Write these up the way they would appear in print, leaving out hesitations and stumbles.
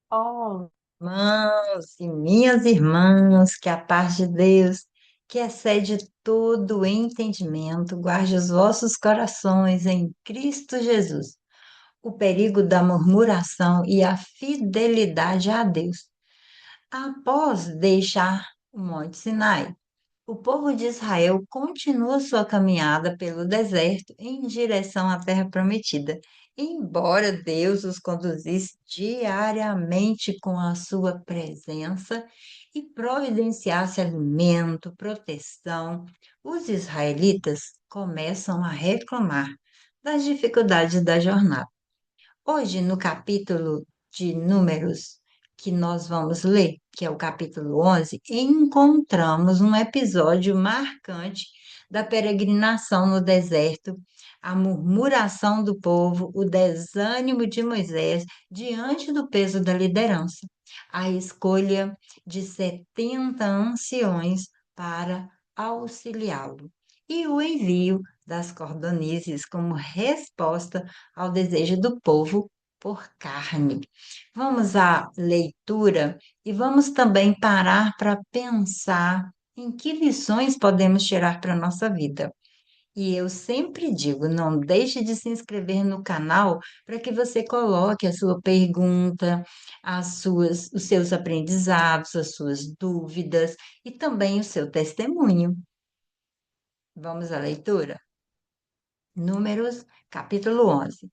Oh, irmãos e minhas irmãs, que a paz de Deus, que excede todo o entendimento, guarde os vossos corações em Cristo Jesus. O perigo da murmuração e a fidelidade a Deus. Após deixar o Monte Sinai, o povo de Israel continua sua caminhada pelo deserto em direção à Terra Prometida, embora Deus os conduzisse diariamente com a sua presença e providenciasse alimento, proteção. Os israelitas começam a reclamar das dificuldades da jornada. Hoje, no capítulo de Números que nós vamos ler, que é o capítulo 11, encontramos um episódio marcante da peregrinação no deserto, a murmuração do povo, o desânimo de Moisés diante do peso da liderança, a escolha de 70 anciões para auxiliá-lo e o envio das cordonizes como resposta ao desejo do povo por carne. Vamos à leitura e vamos também parar para pensar em que lições podemos tirar para a nossa vida. E eu sempre digo, não deixe de se inscrever no canal para que você coloque a sua pergunta, os seus aprendizados, as suas dúvidas e também o seu testemunho. Vamos à leitura? Números, capítulo 11.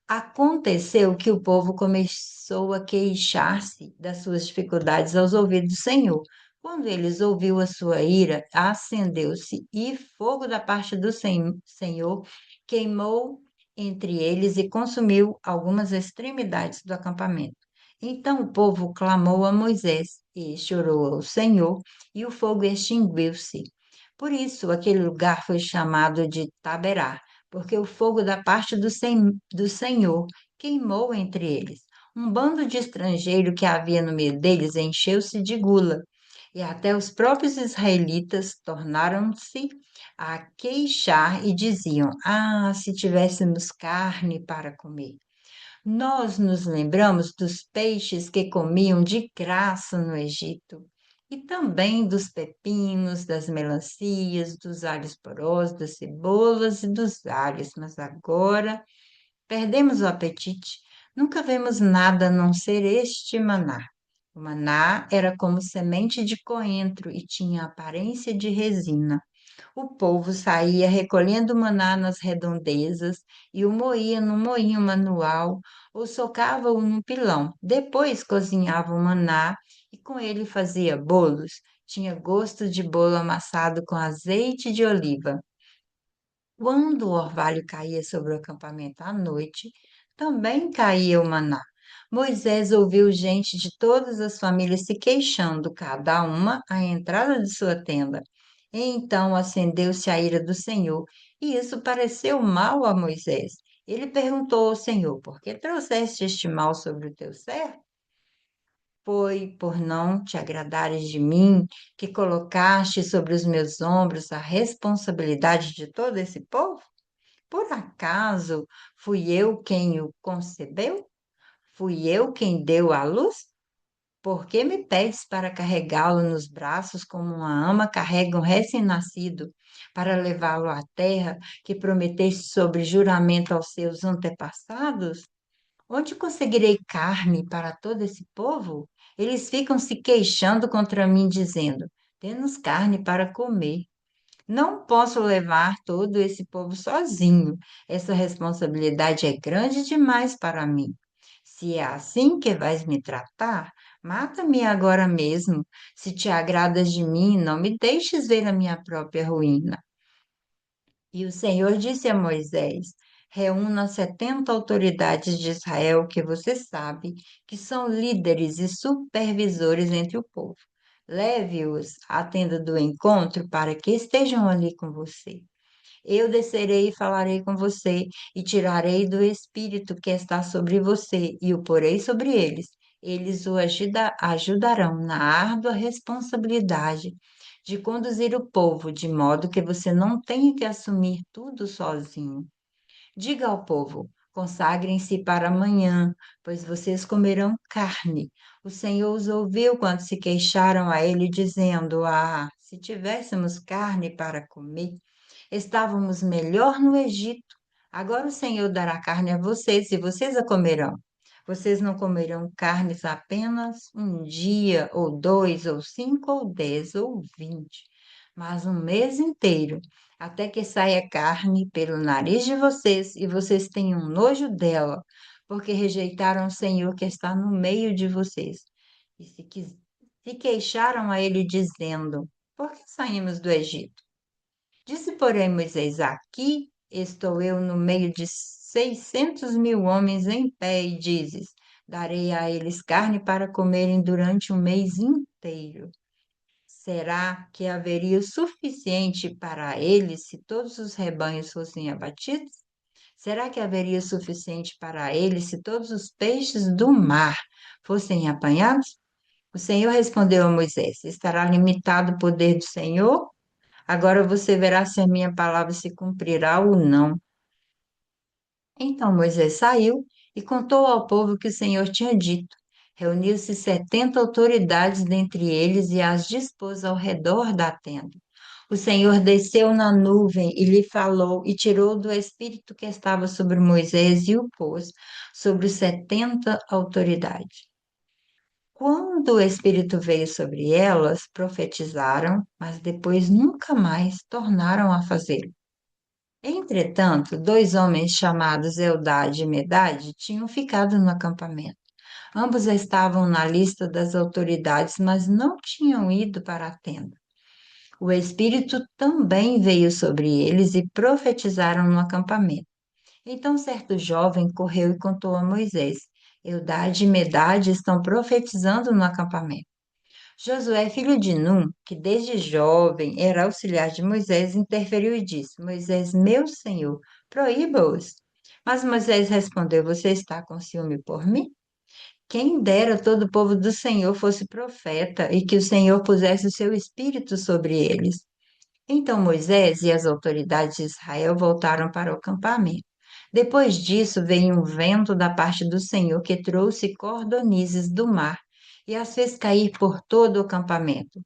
Aconteceu que o povo começou a queixar-se das suas dificuldades aos ouvidos do Senhor. Quando eles ouviu a sua ira, acendeu-se e fogo da parte do Senhor queimou entre eles e consumiu algumas extremidades do acampamento. Então o povo clamou a Moisés e chorou ao Senhor, e o fogo extinguiu-se. Por isso aquele lugar foi chamado de Taberá, porque o fogo da parte do Senhor queimou entre eles. Um bando de estrangeiros que havia no meio deles encheu-se de gula, e até os próprios israelitas tornaram-se a queixar e diziam: Ah, se tivéssemos carne para comer! Nós nos lembramos dos peixes que comiam de graça no Egito, e também dos pepinos, das melancias, dos alhos porós, das cebolas e dos alhos, mas agora perdemos o apetite. Nunca vemos nada a não ser este maná. O maná era como semente de coentro e tinha aparência de resina. O povo saía recolhendo maná nas redondezas e o moía no moinho manual ou socava-o no pilão. Depois cozinhava o maná e com ele fazia bolos. Tinha gosto de bolo amassado com azeite de oliva. Quando o orvalho caía sobre o acampamento à noite, também caía o maná. Moisés ouviu gente de todas as famílias se queixando, cada uma à entrada de sua tenda. Então acendeu-se a ira do Senhor, e isso pareceu mal a Moisés. Ele perguntou ao Senhor: Por que trouxeste este mal sobre o teu servo? Foi por não te agradares de mim que colocaste sobre os meus ombros a responsabilidade de todo esse povo? Por acaso fui eu quem o concebeu? Fui eu quem deu à luz? Por que me pedes para carregá-lo nos braços como uma ama carrega um recém-nascido, para levá-lo à terra que prometeste sobre juramento aos seus antepassados? Onde conseguirei carne para todo esse povo? Eles ficam se queixando contra mim, dizendo: Temos carne para comer. Não posso levar todo esse povo sozinho. Essa responsabilidade é grande demais para mim. Se é assim que vais me tratar, mata-me agora mesmo. Se te agradas de mim, não me deixes ver a minha própria ruína. E o Senhor disse a Moisés: Reúna 70 autoridades de Israel que você sabe que são líderes e supervisores entre o povo. Leve-os à tenda do encontro para que estejam ali com você. Eu descerei e falarei com você, e tirarei do espírito que está sobre você, e o porei sobre eles. Eles o ajudarão na árdua responsabilidade de conduzir o povo, de modo que você não tenha que assumir tudo sozinho. Diga ao povo: Consagrem-se para amanhã, pois vocês comerão carne. O Senhor os ouviu quando se queixaram a ele, dizendo: Ah, se tivéssemos carne para comer, estávamos melhor no Egito. Agora o Senhor dará carne a vocês e vocês a comerão. Vocês não comerão carnes apenas um dia, ou dois, ou cinco, ou 10, ou 20, mas um mês inteiro, até que saia carne pelo nariz de vocês e vocês tenham nojo dela, porque rejeitaram o Senhor que está no meio de vocês. E se queixaram a ele, dizendo: Por que saímos do Egito? Disse, porém, Moisés: Aqui estou eu no meio de 600.000 homens em pé, e dizes: Darei a eles carne para comerem durante um mês inteiro. Será que haveria o suficiente para eles se todos os rebanhos fossem abatidos? Será que haveria o suficiente para eles se todos os peixes do mar fossem apanhados? O Senhor respondeu a Moisés: Estará limitado o poder do Senhor? Agora você verá se a minha palavra se cumprirá ou não. Então Moisés saiu e contou ao povo o que o Senhor tinha dito. Reuniu-se 70 autoridades dentre eles e as dispôs ao redor da tenda. O Senhor desceu na nuvem e lhe falou, e tirou do espírito que estava sobre Moisés e o pôs sobre os 70 autoridades. Quando o espírito veio sobre elas, profetizaram, mas depois nunca mais tornaram a fazê-lo. Entretanto, dois homens chamados Eldade e Medade tinham ficado no acampamento. Ambos estavam na lista das autoridades, mas não tinham ido para a tenda. O Espírito também veio sobre eles e profetizaram no acampamento. Então certo jovem correu e contou a Moisés: Eldade e Medade estão profetizando no acampamento. Josué, filho de Num, que desde jovem era auxiliar de Moisés, interferiu e disse: Moisés, meu senhor, proíba-os. Mas Moisés respondeu: Você está com ciúme por mim? Quem dera todo o povo do Senhor fosse profeta e que o Senhor pusesse o seu espírito sobre eles. Então Moisés e as autoridades de Israel voltaram para o acampamento. Depois disso, veio um vento da parte do Senhor que trouxe cordonizes do mar e as fez cair por todo o acampamento,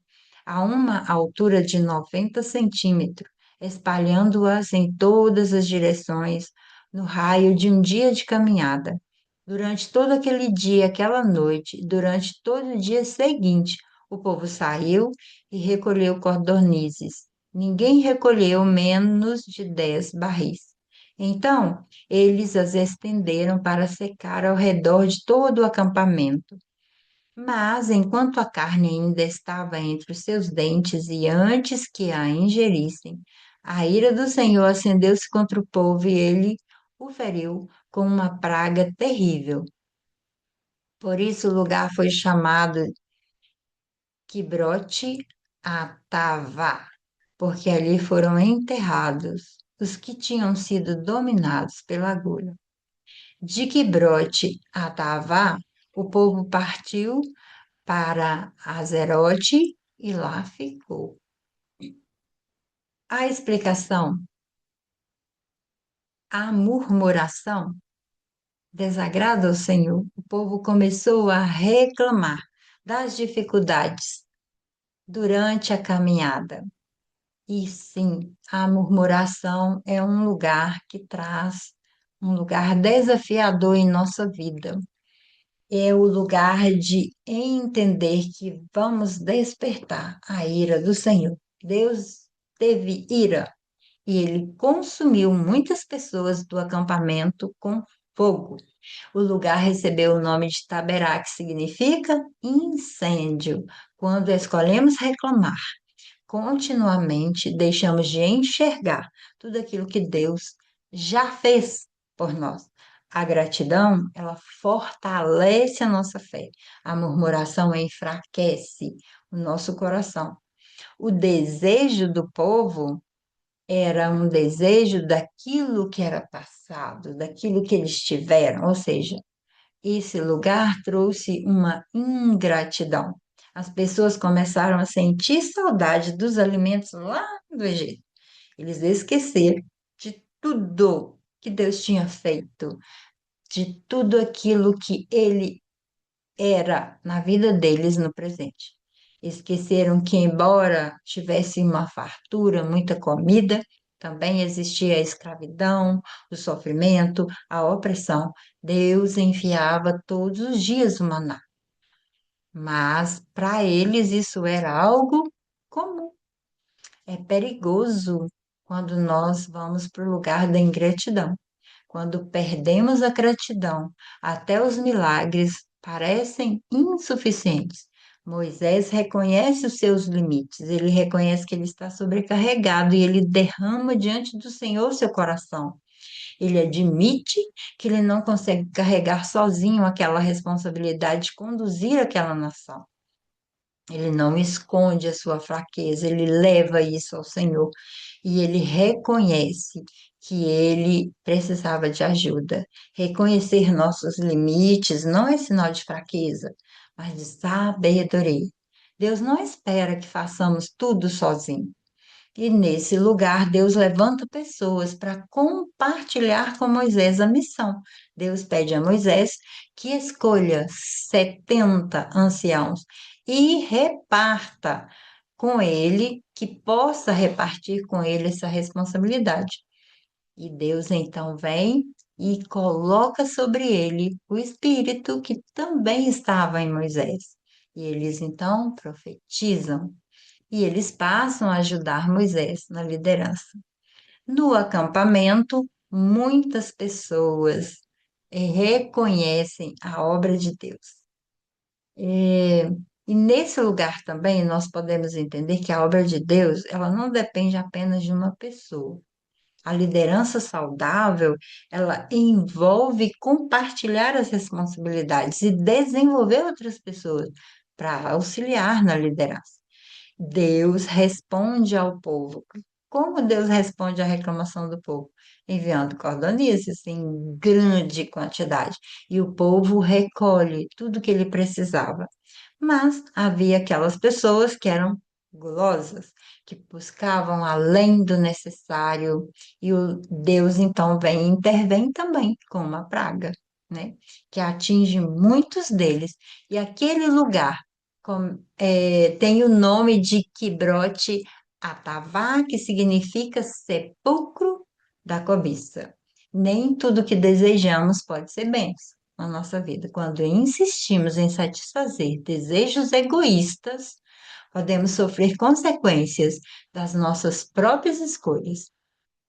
a uma altura de 90 centímetros, espalhando-as em todas as direções, no raio de um dia de caminhada. Durante todo aquele dia, aquela noite, e durante todo o dia seguinte, o povo saiu e recolheu cordonizes. Ninguém recolheu menos de 10 barris. Então, eles as estenderam para secar ao redor de todo o acampamento. Mas, enquanto a carne ainda estava entre os seus dentes e antes que a ingerissem, a ira do Senhor acendeu-se contra o povo e ele o feriu com uma praga terrível. Por isso o lugar foi chamado Quibrote Atavá, porque ali foram enterrados os que tinham sido dominados pela agulha. De Quibrote Atavá, o povo partiu para Azerote e lá ficou. A explicação, a murmuração, desagrada ao Senhor. O povo começou a reclamar das dificuldades durante a caminhada. E sim, a murmuração é um lugar que traz um lugar desafiador em nossa vida. É o lugar de entender que vamos despertar a ira do Senhor. Deus teve ira e ele consumiu muitas pessoas do acampamento com fogo. O lugar recebeu o nome de Taberá, que significa incêndio. Quando escolhemos reclamar, continuamente deixamos de enxergar tudo aquilo que Deus já fez por nós. A gratidão, ela fortalece a nossa fé. A murmuração enfraquece o nosso coração. O desejo do povo era um desejo daquilo que era passado, daquilo que eles tiveram, ou seja, esse lugar trouxe uma ingratidão. As pessoas começaram a sentir saudade dos alimentos lá do Egito. Eles esqueceram de tudo que Deus tinha feito, de tudo aquilo que ele era na vida deles no presente. Esqueceram que, embora tivessem uma fartura, muita comida, também existia a escravidão, o sofrimento, a opressão. Deus enviava todos os dias o maná, mas para eles isso era algo comum. É perigoso quando nós vamos para o lugar da ingratidão. Quando perdemos a gratidão, até os milagres parecem insuficientes. Moisés reconhece os seus limites, ele reconhece que ele está sobrecarregado e ele derrama diante do Senhor seu coração. Ele admite que ele não consegue carregar sozinho aquela responsabilidade de conduzir aquela nação. Ele não esconde a sua fraqueza, ele leva isso ao Senhor e ele reconhece que ele precisava de ajuda. Reconhecer nossos limites não é sinal de fraqueza, mas de sabedoria. Deus não espera que façamos tudo sozinho. E nesse lugar, Deus levanta pessoas para compartilhar com Moisés a missão. Deus pede a Moisés que escolha 70 anciãos e reparta com ele, que possa repartir com ele essa responsabilidade. E Deus então vem e coloca sobre ele o Espírito que também estava em Moisés. E eles então profetizam e eles passam a ajudar Moisés na liderança. No acampamento, muitas pessoas reconhecem a obra de Deus. É, e nesse lugar também nós podemos entender que a obra de Deus, ela não depende apenas de uma pessoa. A liderança saudável, ela envolve compartilhar as responsabilidades e desenvolver outras pessoas para auxiliar na liderança. Deus responde ao povo. Como Deus responde à reclamação do povo? Enviando cordonices em grande quantidade. E o povo recolhe tudo que ele precisava. Mas havia aquelas pessoas que eram gulosas, que buscavam além do necessário. E o Deus então vem e intervém também com uma praga, né? Que atinge muitos deles. E aquele lugar tem o nome de Kibrote Atavá, que significa sepulcro da cobiça. Nem tudo que desejamos pode ser bênção na nossa vida. Quando insistimos em satisfazer desejos egoístas, podemos sofrer consequências das nossas próprias escolhas.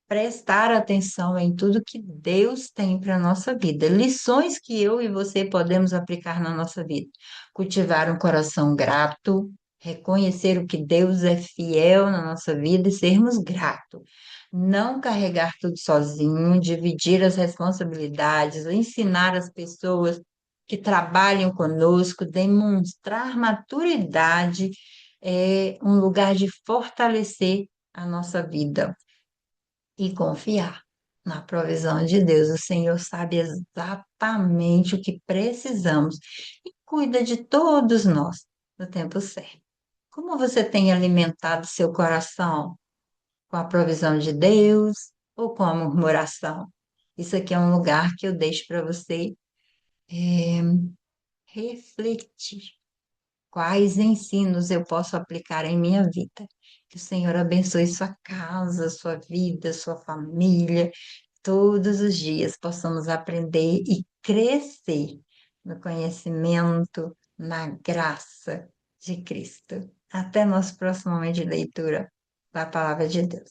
Prestar atenção em tudo que Deus tem para a nossa vida, lições que eu e você podemos aplicar na nossa vida. Cultivar um coração grato, reconhecer o que Deus é fiel na nossa vida e sermos gratos. Não carregar tudo sozinho, dividir as responsabilidades, ensinar as pessoas que trabalham conosco, demonstrar maturidade é um lugar de fortalecer a nossa vida e confiar na provisão de Deus. O Senhor sabe exatamente o que precisamos e cuida de todos nós no tempo certo. Como você tem alimentado seu coração? Com a provisão de Deus ou com a murmuração? Isso aqui é um lugar que eu deixo para você eh, refletir. Quais ensinos eu posso aplicar em minha vida? Que o Senhor abençoe sua casa, sua vida, sua família. Todos os dias possamos aprender e crescer no conhecimento, na graça de Cristo. Até nosso próximo momento de leitura da Palavra de Deus.